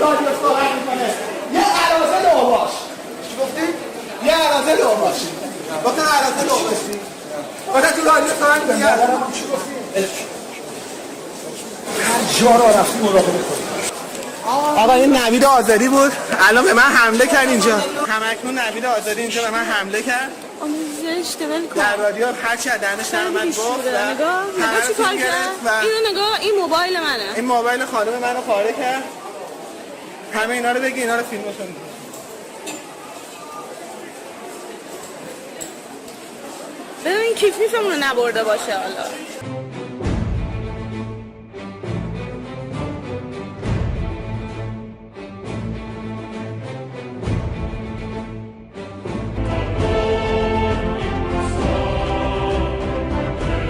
رادیو صحبت میکنه یه عرازل اوباش. چی گفتی؟ یه عرازل اوباشی. گفتن عرازل اوباشی. گفتن تو رادیو صحبت میکنه. چی گفتی؟ هر جا را رفتی مراقبه کنی. آقا این نوید آزادی بود. الان به من حمله کرد اینجا. همکنون نوید آزادی اینجا به من حمله کرد. زشته ول کن. در رادیو هر چی دهنش در من گفت. نگاه چی کار کرد؟ اینو نگاه، این موبایل منه. این موبایل خانم منو پاره کرد. همه اینا رو بگی، اینا رو فیلمشون می‌کنم. ببین کیف میفهمون رو نبرده باشه حالا.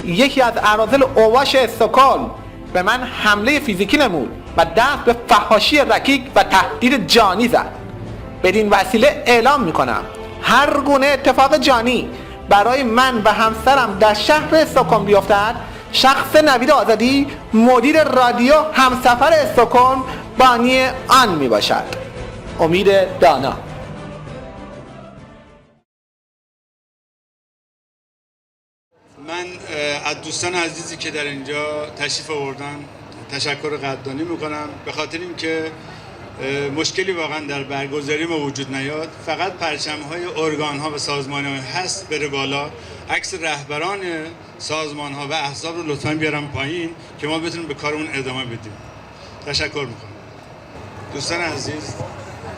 یکی از اراذل اوواش استکهلم به من حمله فیزیکی نمود و دست به فحاشی رکیک و تهدید جانی زد. بدین وسیله اعلام میکنم هر گونه اتفاق جانی برای من و همسرم در شهر استکهلم بیفتد، شخص نوید آزادی مدیر رادیو همسفر استکهلم بانی آن میباشد. امید دانا. من از دوستان عزیزی که در اینجا تشریف آوردن تشکر قدردانی میکنم، به خاطر اینکه مشکلی واقعا در برگزاری ما وجود نیاد. فقط پرچم‌های ارگان‌ها و سازمان‌ها هست بره بالا، عکس رهبران سازمان‌ها و احزاب رو لطفاً بیارم پایین که ما بتونیم به کارمون ادامه بدیم. تشکر میکنم. دوستان عزیز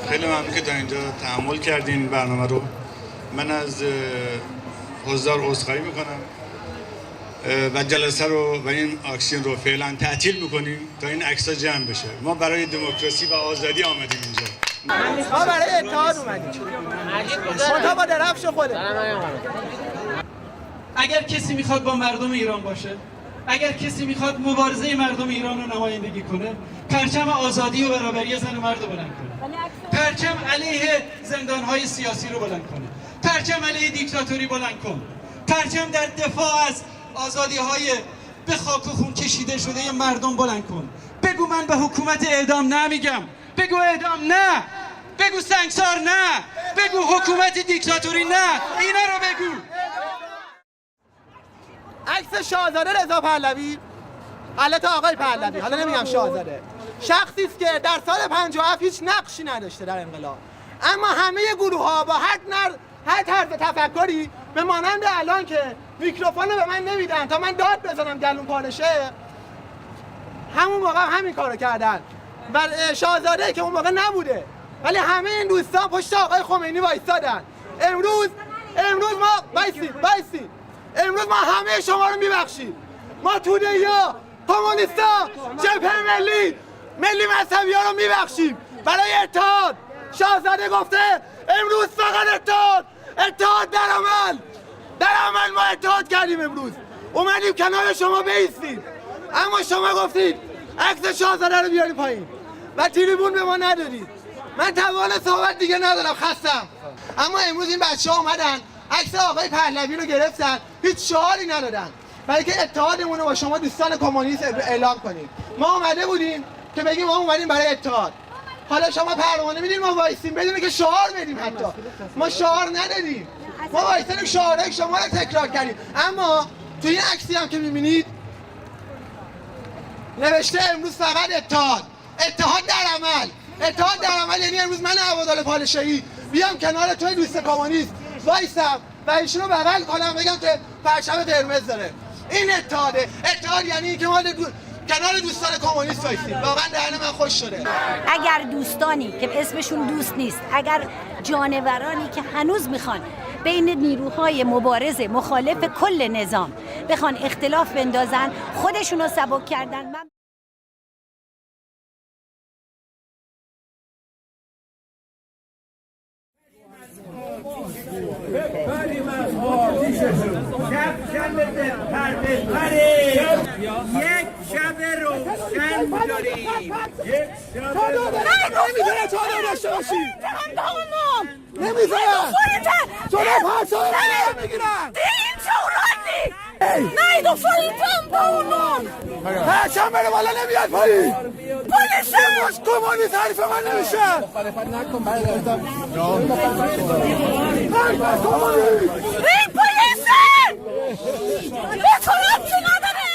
خیلی ممنون که تا اینجا تحمل کردین برنامه رو. من از حضار عذرخواهی میکنم و جلسه رو و این اکسیون رو فعلا تعطیل میکنیم تا این عکس‌ها جمع بشه. ما برای دموکراسی و آزادی آمدیم اینجا. ما برای اتحاد اومدیم. منتها با درفش خودمون. اگر کسی میخواد با مردم ایران باشه، اگر کسی میخواد مبارزه مردم ایران رو نمایندگی کنه، پرچم آزادی و برابری زن و مرد رو بلند کنه، پرچم علیه زندانهای سیاسی رو بلند کنه، پرچم علیه دیکتاتوری بلند کن، پرچم در دفاع از آزادی‌های به خاک و خون کشیده شده مردم بلند کن. بگو من به حکومت اعدام نمیگم، بگو اعدام نه، بگو سنگسار نه، بگو حکومت دیکتاتوری نه، اینا رو بگو. عکس شاهزاده رضا پهلوی، البته آقای پهلوی، حالا نمیگم شاهزاده، شخصی است که در سال 57 هیچ نقشی نداشته در انقلاب، اما همه گروه‌ها با هر طرز تفکری به مانند الان که میکروفون رو به من نمیدن تا من داد بزنم گلون پارشه، همون موقع همین کارو کردن و شاهزاده که اون موقع نبوده، ولی همه این دوستان پشت آقای خمینی وایسادن. امروز ما بایستید امروز ما همه شما رو میبخشیم. ما توده‌ها، کمونیستا، جبهه ملی مذهبی‌ها رو میبخشیم برای اتحاد. شاهزاده گفته امروز فقط اتحاد در عمل ما اتحاد کردیم. امروز اومدیم کنار شما بایستیم، اما شما گفتید عکس شاهزاده رو بیاریم پایین و تریبون به ما ندادید. من توان صحبت دیگه ندارم، خستم. اما امروز این بچه‌ها اومدن عکس آقای پهلوی رو گرفتن، هیچ شعاری ندادن، بلکه اتحادمون رو با شما دوستان کمونیست اعلام کنیم. ما اومده بودیم که بگیم ما اومدیم برای اتحاد. حالا شما پروانه میدین ما وایسیم بدون که شعار بدیم، حتی ما شعار ندادیم، ما وایسیم شعارهای شما رو تکرار کردیم. اما تو این عکسی هم که میبینید نوشته امروز فقط اتحاد در عمل. یعنی امروز من عبدالله پادشاهی بیام کنار توی دوست کمونیست وایسم و ایشون رو بغل کنم بگم که پرچم قرمز داره. این اتحاد یعنی که ما کنار دوستان کمونیست وایسیم. واقعا دهن من خوش شده. اگر دوستانی که اسمشون دوست نیست، اگر جانورانی که هنوز میخوان بین نیروهای مبارز مخالف کل نظام بخوان اختلاف بندازن، خودشونو سبک کردن. من یک شب روشن داریم. نمیذاره چادر داشته باشیم. نمیذاره. شما پرچم رو میگیرن. این شورانی Nej, de får inte på honom! پرچم بره بالا نمیاد پایین. پلیس کمونیست حریف من نمیشه. Ring polisen! Det får inte ladda det!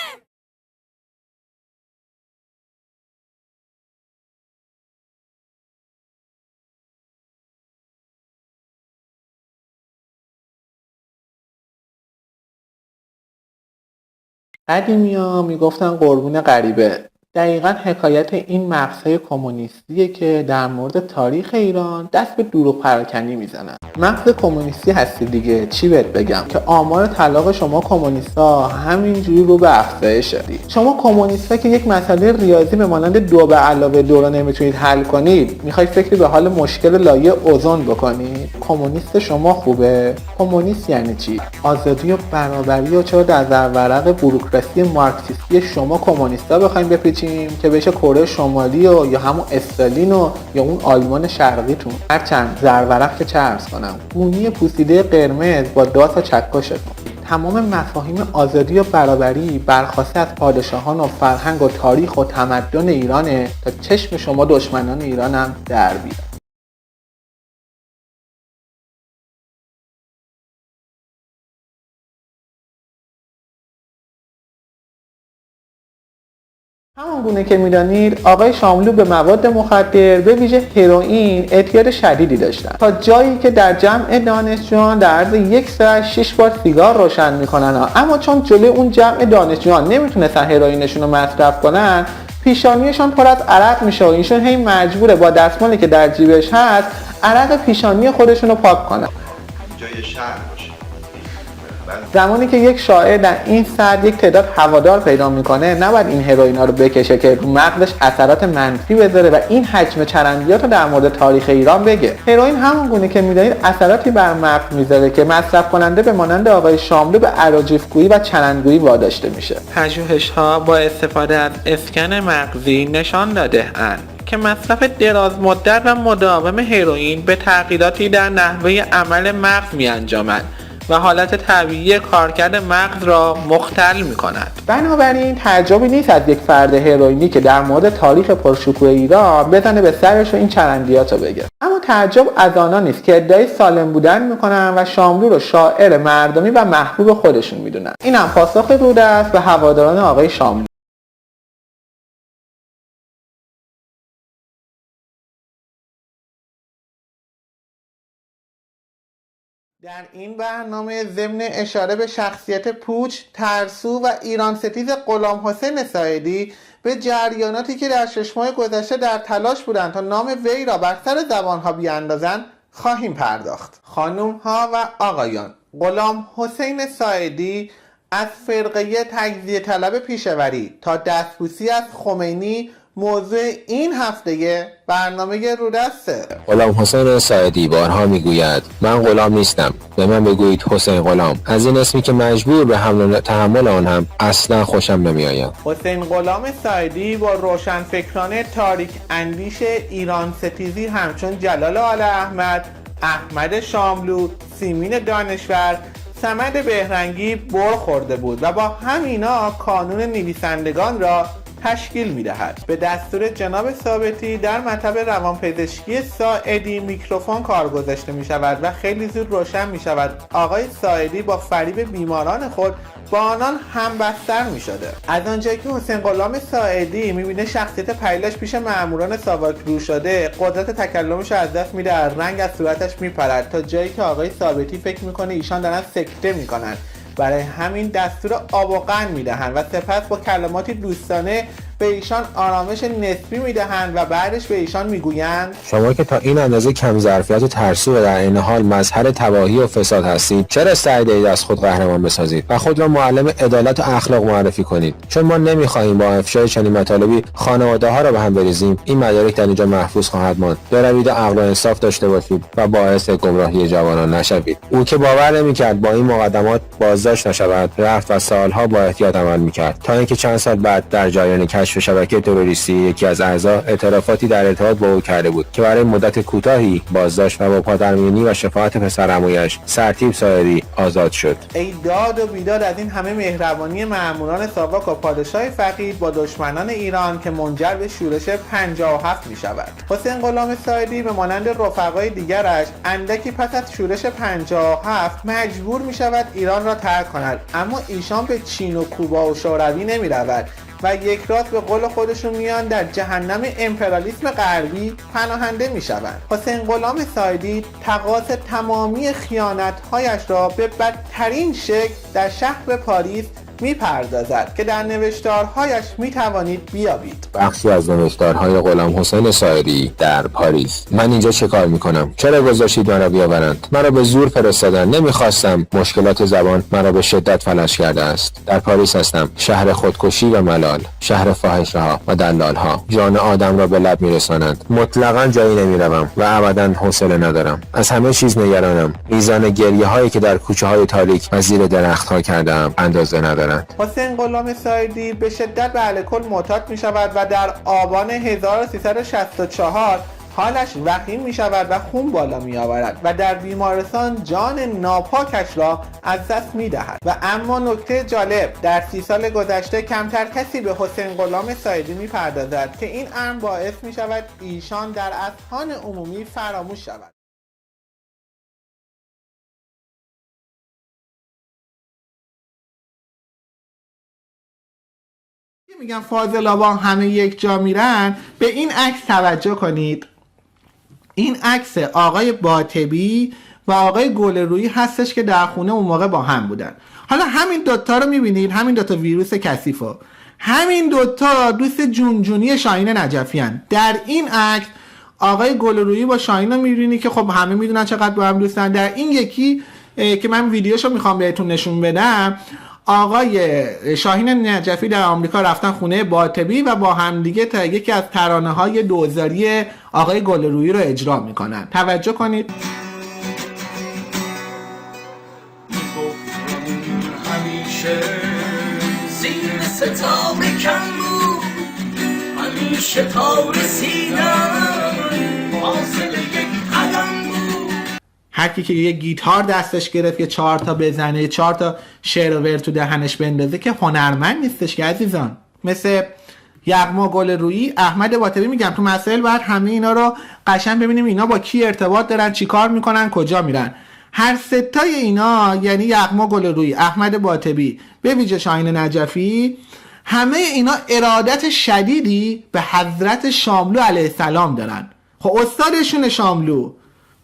قدیمی‌ها میگفتن قربون غریبه. دقیقاً حکایت این مغزهای کمونیستیه که در مورد تاریخ ایران دست به دروغ پراکنی میزنن. مغز کمونیستی هستی دیگه، چی بهت بگم که آمار طلاق شما کمونیستا همینجوری رو به افزایشه. شما کمونیستا که یک مسئله ریاضی به مانند 2 به علاوه 2 رو نمیتونید حل کنید، میخواید فکری به حال مشکل لایه اوزون بکنید. کمونیست شما خوبه؟ کمونیست یعنی چی؟ آزادی و برابری و چرا در زرورق بوروکراسی مارکسیستی شما کمونیستا بخوایم بپیچیم که بشه کره شمالی و یا همون استالین و یا اون آلمان شرقیتون. هرچند زرورق که چه عرض کنم، گونی پوسیده قرمز با داس و چکشتون. تمام مفاهیم آزادی و برابری برخواسته از پادشاهان و فرهنگ و تاریخ و تمدن ایرانه تا چشم شما دشمنان ایران هم در بیاد. همون گونه که میدانید آقای شاملو به مواد مخدر به ویژه هروئین اعتیاد شدیدی داشتن، تا جایی که در جمع دانشجویان در عرض یک ساعت 6 بار سیگار روشن میکنن. اما چون جلوی اون جمع دانشجویان نمیتونستن هروئینشون رو مصرف کنن، پیشانیشون پر از عرق میشه و اینشون هی مجبوره با دستمالی که در جیبش هست عرق پیشانی خودشون رو پاک کنن. جای شهر باشه. زمانی که یک شاعر در این سطح یک تعداد هوادار پیدا میکنه، نباید این هروئینا رو بکشه که رو مغزش اثرات منفی بذاره و این حجم چرندیات رو در مورد تاریخ ایران بگه. هروئین همون گونه که میدونید اثراتی بر مغز میذاره که مصرف کننده به مانند آقای شاملو به اراجیفگویی و چرندگویی واداشته میشه. پژوهش‌ها با استفاده از اسکن مغزی نشان داده اند که مصرف دراز مدت و مداوم هروئین به تغییراتی در نحوه عمل مغز می‌انجامد و حالت طبیعی کارکرد مغز را مختل می‌کند. بنابراین تعجبی نیست از یک فرد هروئینی که در مورد تاریخ پرشکوه ایران بزنه به سرش و این چرندیات رو بگه. اما تعجب از آنان نیست که ادعای سالم بودن می‌کنن و شاملو رو شاعر مردمی و محبوب خودشون می‌دونن. این هم پاسخ روده است به هواداران آقای شاملو. در این برنامه ضمن اشاره به شخصیت پوچ، ترسو و ایران ستیز غلام حسین ساعدی به جریاناتی که در 6 ماه گذشته در تلاش بودند تا نام وی را بر سر زبانها بیاندازند خواهیم پرداخت. خانم ها و آقایان، غلام حسین ساعدی از فرقه تجزیه طلب پیشوری تا دستبوسی از خمینی موضوع این هفته برنامه رودسته. غلام حسین ساعدی بارها میگوید من غلام نیستم، به من بگویید حسین غلام. از این اسمی که مجبور به حمل تحمل آن هم اصلا خوشم نمیآید. حسین غلام ساعدی با روشنفکران تاریک اندیش ایران ستیزی همچون جلال آل احمد، احمد شاملو، سیمین دانشور، صمد بهرنگی برخورده بود و با همینا کانون نویسندگان را تشکیل می‌دهد. به دستور جناب ثابتی در مطب روانپزشکی ساعدی میکروفون کار گذاشته می‌شود و خیلی زود روشن می‌شود آقای ساعدی با فریب بیماران خود با آنان همبستر می‌شده. از آنجایی که حسین غلام ساعدی می‌بینه شخصیت پریلش پیش مأموران ساواک رو شده، قدرت تکلمش از دست میده، رنگ از صورتش میپرد، تا جایی که آقای ثابتی فکر می‌کنه ایشان دارن سکته می‌کنن. برای همین دستور آب و قند میدهند و سپس با کلماتی دوستانه به ایشان آرامش نسبی میدهند و بعدش به ایشان میگویند شما که تا این اندازه کم ظرفیت و ترسو و در این حال مظهر تباهی و فساد هستید، چرا سعی دارید از خود قهرمان بسازید و خود را معلم عدالت و اخلاق معرفی کنید؟ چون ما نمیخواهیم با افشای چنین مطالبی خانواده ها را به هم بریزیم. این مدارک در اینجا محفوظ خواهد ماند. بروید و عقل و انصاف داشته باشید و باعث گمراهی جوانان نشوید. او که باور نمیکرد با این مقدمات بازداشت نشود، رفت و سالها با احتیاط عمل میکرد تا اینکه چند سال بعد در جریان کشف کشف شبکه تروریستی یکی از اعضا اعترافاتی در ارتباط با او کرده بود که برای مدت کوتاهی بازداشت و با پادرمیونی و شفاعت پسرعمویش سرتیپ سایدی آزاد شد. ای داد و بیداد از این همه مهربانی مأموران ساواک و پادشاه فقید با دشمنان ایران که منجر به شورش 57 می شود. حسین غلام سایدی به مانند رفقای دیگرش اندکی پس از شورش 57 مجبور می شود ایران را ترک کند، اما ایشان به چین و کوبا و شوروی نمی رود و یک راست به قول خودشون میان در جهنم امپریالیسم غربی پناهنده می شوند. حسین غلام سایدی تقاص تمامی خیانت‌هایش را به بدترین شکل در شهر پاریس میپردازد که در نوشتارهایش میتوانید بیابید. بخشی از نوشتارهای غلام حسین سایدی در پاریس. من اینجا چه کار میکنم؟ چرا گذاشتید مرا بیاورند؟ مرا به زور فرستادن. نمیخواستم. مشکلات زبان مرا به شدت فلج کرده است. در پاریس هستم، شهر خودکشی و ملال، شهر فاحشه‌ها و دلالها. جان آدم را به لب میرسانند. مطلقاً جایی نمیروم و ابداً حوصله ندارم. از همه چیز نگرانم. میزان گریه هایی که در کوچه های تاریک و زیر درخت ها کردم اندازه ندارم. حسین غلام سایدی به شدت به الکل معتاد می شود و در آبان 1364 حالش وخیم می شود و خون بالا می آورد و در بیمارستان جان ناپاکش را از دست می دهد. و اما نکته جالب، در 30 سال گذشته کمتر کسی به حسین غلام سایدی می پردازد که این امر باعث می شود ایشان در اذهان عمومی فراموش شود. میگم فاضلابا همه یک جا میرن. به این عکس توجه کنید. این عکس آقای باطبی و آقای گلرویی هستش که در خونه اون موقع با هم بودن. حالا همین دوتا رو میبینید، همین دوتا ویروس کثیفو، همین دوتا دوست جونجونی شاهین نجفی هن. در این عکس آقای گلرویی با شاهین رو میبینی که خب همه میدونن چقدر با هم دوستن. در این یکی که من ویدیوشو میخوام بهتون نشون بدم، آقای شاهین نجفی در آمریکا رفتن خونه باطبی و با همدیگه تا یکی از ترانه‌های دوزاری آقای گلرویی رو اجرا میکنن. توجه کنید. همیشه زیر ستاره کم بود، همیشه تا رسیدن فاصله یک قدم بود. هر کی که یه گیتار دستش گرفت یه 4 تا بزنه، 4 تا شعر و ور تو دهنش بندازه که هنرمند نیستش که عزیزان. مثل یغما گلرویی، احمد باطبی، میگم تو مسائل باید همه اینا رو قشنگ ببینیم اینا با کی ارتباط دارن، چی کار میکنن، کجا میرن. هر ستای اینا یعنی یغما گلرویی، احمد باطبی، به ویژه شاهین نجفی، همه اینا ارادت شدیدی به حضرت شاملو علیه السلام دارن. خب استادشون شاملو،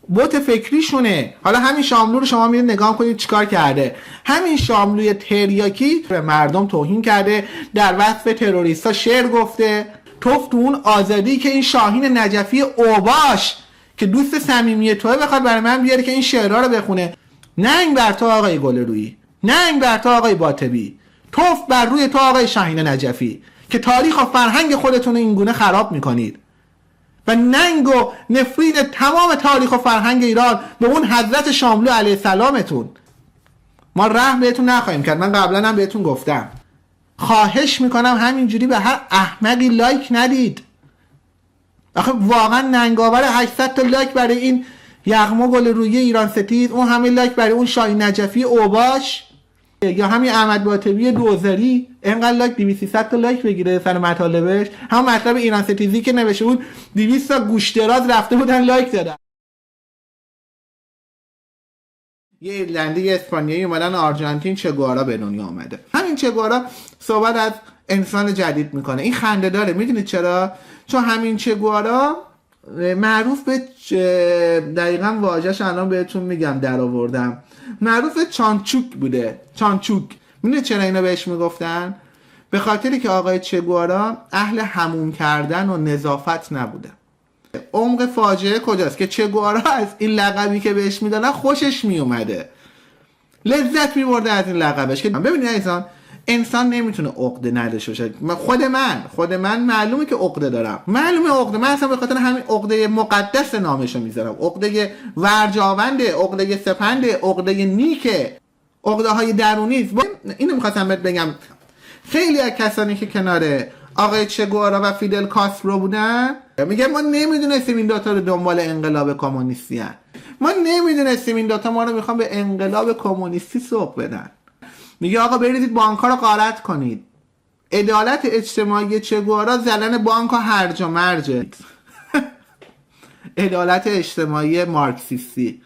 بوت فکریشونه. حالا همین شاملو رو شما میرید نگاه کنید چیکار کرده. همین شاملوی تریاکی به مردم توهین کرده، در وصف تروریستا شعر گفته، توف تو اون آزادی که این شاهین نجفی اوباش که دوست صمیمی توئه بخواد برای من بیاره که این شعرها رو بخونه. ننگ بر تو آقای گلرویی، ننگ بر تو آقای باطبی، توف بر روی تو آقای شاهین نجفی که تاریخ و فرهنگ خودتون رو اینگونه خراب میکنید و ننگ و نفرین تمام تاریخ و فرهنگ ایران به اون حضرت شاملو علیه السلامتون. ما رحم بهتون نخواهیم کرد. من قبلا هم بهتون گفتم، خواهش میکنم همینجوری به هر احمقی لایک ندید. آخه واقعا ننگاور 800 تا لایک برای این یغما گلرویی ایران ستیز، اون همه لایک برای اون شاهین نجفی اوباش، یا همین احمد باطبی دوزاری اینقدر لایک 200 تا لایک بگیره سر مطالبش. هم مطلب ایران ستیزی که نوشته بود 200 تا گوش دراز رفته بودن لایک دادن. یه ایرلندی اسپانیایی اومدن آرژانتین، چگوارا به دنیا آمده. همین چگوارا صحبت از انسان جدید میکنه. این خنده داره. میدونید چرا؟ چون همین چگوارا معروف به دقیقاً واژه‌اش الان بهتون میگم در آوردم، معروف به چانچوک بوده. چانچوک. میدونید چرا اینا بهش میگفتن؟ به خاطری که آقای چگوارا اهل حموم کردن و نظافت نبوده. عمق فاجعه کجاست؟ که چگوارا از این لقبی که بهش میدادن خوشش میومده، لذت میبرده از این لقبش. که ببینید عزیزان، انسان نمیتونه عقده نداشته باشه. خود من معلومه که عقده دارم، معلومه عقده. من اصلا به خاطر همین عقده مقدس نامشو میذارم، عقده ورجاونده، عقده سپنده، عقده نیکه، عقده های درونی است. اینو میخواستم بهت بگم. خیلی از کسانی که کنار آقای چه گوارا و فیدل کاسترو بودن؟ میگه ما نمیدونستیم این دوتا رو دنبال انقلاب کمونیستی هن. ما نمیدونستیم این دوتا ما رو میخوان به انقلاب کمونیستی سوق بدن. میگه آقا بریدید بانک‌ها رو غارت کنید. عدالت اجتماعی چه گوارا زدن بانک ها هرج و مرجه. عدالت اجتماعی مارکسیستی،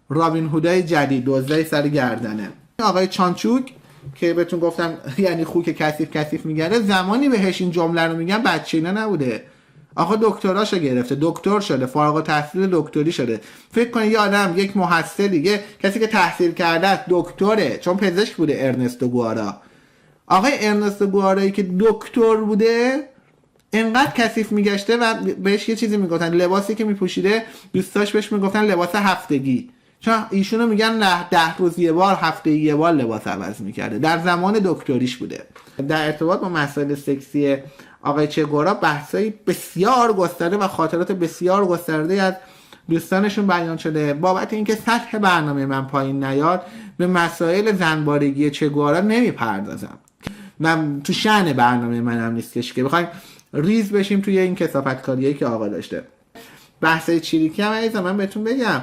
رابین هودای جدید، دزدای سر گردنه. آقای چانچوک که بهتون گفتم یعنی خوک کثیف میگره، زمانی بهش این جمله رو میگن بچینه نبوده. آقا دکتراشو گرفته، دکتر شده، فارغ التحصیل دکتری شده. فکر کنید یه آدم، یک محصل دیگه، کسی که تحصیل کرده است، دکتره، چون پزشک بوده ارنستو گوارا. آقای ارنستو گوارایی که دکتر بوده انقدر کثیف میگشته و بهش یه چیزی میگفتن، لباسی که میپوشیده دوستاش بهش میگفتن لباس هفتگی، چون ایشونو میگن 10 روز یه بار، هفته یه بار لباس عوض میکرده. در زمان دکتریش بوده. در ارتباط با مسائل سکسی آقای چه گوارا بحثای بسیار گسترده و خاطرات بسیار گسترده از دوستانشون بیان شده. بابت اینکه سطح برنامه من پایین نیاد به مسائل زنبارگی چه گوارا نمیپردازم. من تو شأن برنامه منم نیستش که بخوایم ریز بشیم توی این کثافتکاریایی که آقا داشته. بحثای چریکی هم عزیزم من بهتون بگم،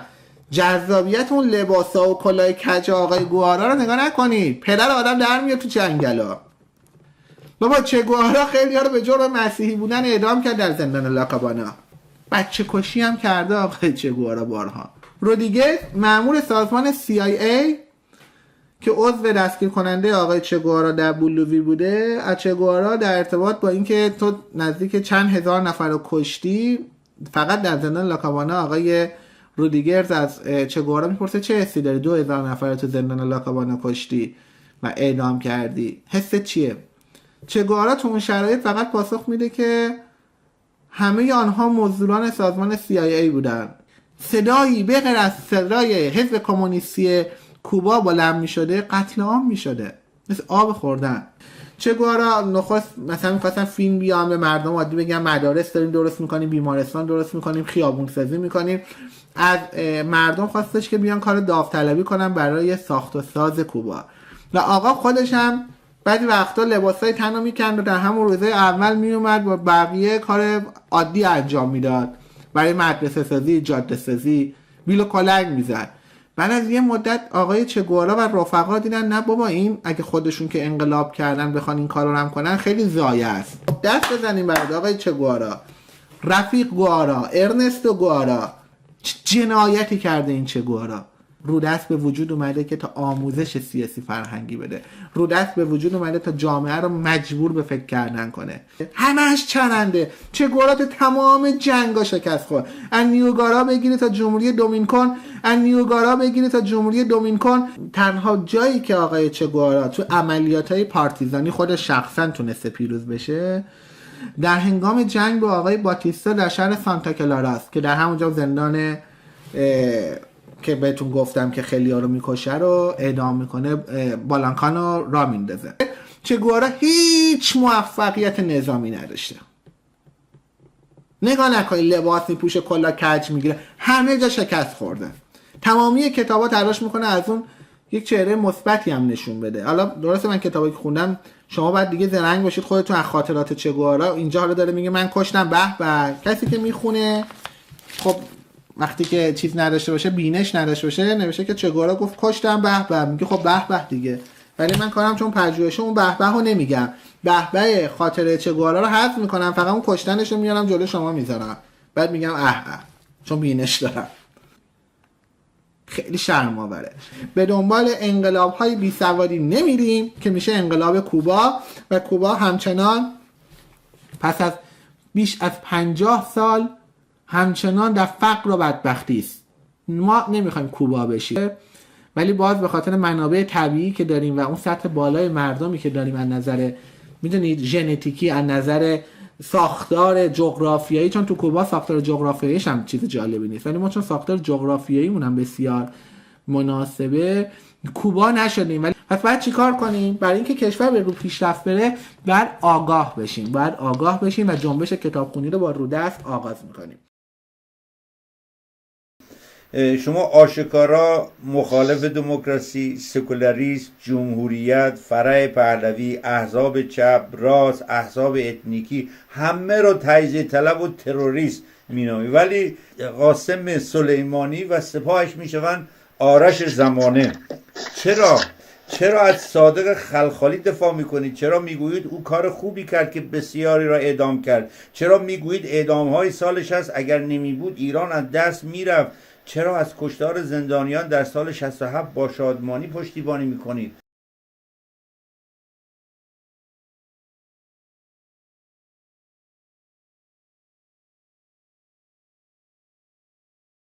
جذابیت اون لباسا و کلاه کج آقای گوارا رو نگاه نکنید. پدر آدم در میاد تو جنگلا. بابا چه گوارا خیلی ها رو به جرم مسیحی بودن اعدام کرد در زندان لاکابانا. بچه کشی هم کرده آقای چه گوارا بارها. رودیگز مأمور سازمان CIA که عضو دستگیر کننده آقای چه گوارا در بولووی بوده، از چه گوارا در ارتباط با اینکه تو نزدیک چند هزار نفر رو کشتی، فقط در زندان لاکابانا آقای رودیگرز از چه گوارا میپرسه چه حسی داری 2000 نفر تو زندان لاکابانا کشتی و اعدام کردی، حست چیه؟ چه گوارا تو اون شرایط فقط پاسخ میده که همه آنها مزدوران سازمان CIA بودن. صدایی به غیر از صدای حزب کمونیستی کوبا بلند میشده قتل عام میشده، مثل آب خوردن. چه گوارا نخست مثلا میخواستن فیلم بیان به مردم عادی بگن مدارس داریم درست میکنیم، بیمارستان درست میکنیم، خیابون سازی میکنیم. از مردم خواستش که بیان کار داوطلبی کنن برای ساخت و ساز کوبا. و آقا خودش هم بعضی وقتا لباسای تنو میکند و در همون روزه اول میومد با بقیه کار عادی انجام میداد، برای مدرسه سازی، جاده سازی، بیل و کلنگ میزد. بعد از یه مدت آقای چه گوارا و رفقا دیدن نه بابا این اگه خودشون که انقلاب کردن بخوان این کارو هم کنن خیلی ضایع است. دست بزنیم برای آقای چه گوارا، رفیق گوارا، ارنستو گوارا. جنایتی کرده این چه گوارا. رو دست به وجود اومده که تا آموزش سیاسی فرهنگی بده، رو دست به وجود اومده تا جامعه رو مجبور به فکر کردن کنه. همش چرنده. چه گوارا تو تمام جنگا شکست خورد. از نیوگارا بگیری تا جمهوری دومینیکن، از نیوگارا بگیری تا جمهوری دومینیکن. تنها جایی که آقای چه گوارا تو عملیات‌های پارتیزانی خود شخصا تونسته پیروز بشه در هنگام جنگ با آقای باتیستا در شهر سانتا کلاراست که در همونجا زندان که بهتون گفتم که خیلی ها رو میکشه رو اعدام میکنه، بالانکان رو را میندازه. چه گوارا هیچ موفقیت نظامی نداشته. نگاه نکنید لباس میپوشه، کلا کج میگیره، همه جا شکست خورده. تمامی کتابا تلاش میکنه از اون یک چهره مثبتی هم نشون بده. حالا درسته من کتابی که خوندم شما باید دیگه زرنگ باشید خودتون از خاطرات چه گوارا. اینجا حالا داره میگه من کشتم به به. کسی که میخونه خب وقتی که چیز نداشته باشه، بینش نداشته باشه، نوشته که چه گوارا گفت کشتم به به، میگه خب به به دیگه. ولی من کارم چون پژوهشه اون به به رو نمیگم، به به خاطره چه گوارا رو حذف میکنم، فقط اون کشتنش رو میارم جلو شما میذارم، بعد میگم چون بینش دارم. خیلی شرم آوره. به دنبال انقلاب های بی سوادی نمیریم که میشه انقلاب کوبا. و کوبا همچنان پس از بیش از 50 سال همچنان در فقر و بدبختی است. ما نمیخوایم کوبا بشیم، ولی باز به خاطر منابع طبیعی که داریم و اون سطح بالای مردمی که داریم، از نظر میدونید ژنتیکی، از نظر ساختار جغرافیایی، چون تو کوبا ساختار جغرافیاییش هم چیز جالبی نیست، ولی ما چون ساختار جغرافیاییمون هم بسیار مناسبه کوبا نشدیم. ولی پس باید چیکار کنیم؟ برای اینکه کشور به رو پیشرفت بره باید آگاه بشیم و جنبش کتابخونی رو با رو دست آغاز میکنیم. شما آشکارا مخالف دموکراسی، سکولاریسم، جمهوریت، فرع پهلوی، احزاب چپ، راست، احزاب اتنیکی همه رو تجزیه طلب و تروریست مینامی، ولی قاسم سلیمانی و سپاهش میشوند آرش زمانه. چرا از صادق خلخالی دفاع میکنید؟ چرا میگویید او کار خوبی کرد که بسیاری را اعدام کرد؟ چرا میگویید اعدام های سال 60 اگر نمی بود ایران از دست میرفت؟ چرا از کشتار زندانیان در سال 67 با شادمانی پشتیبانی میکنید؟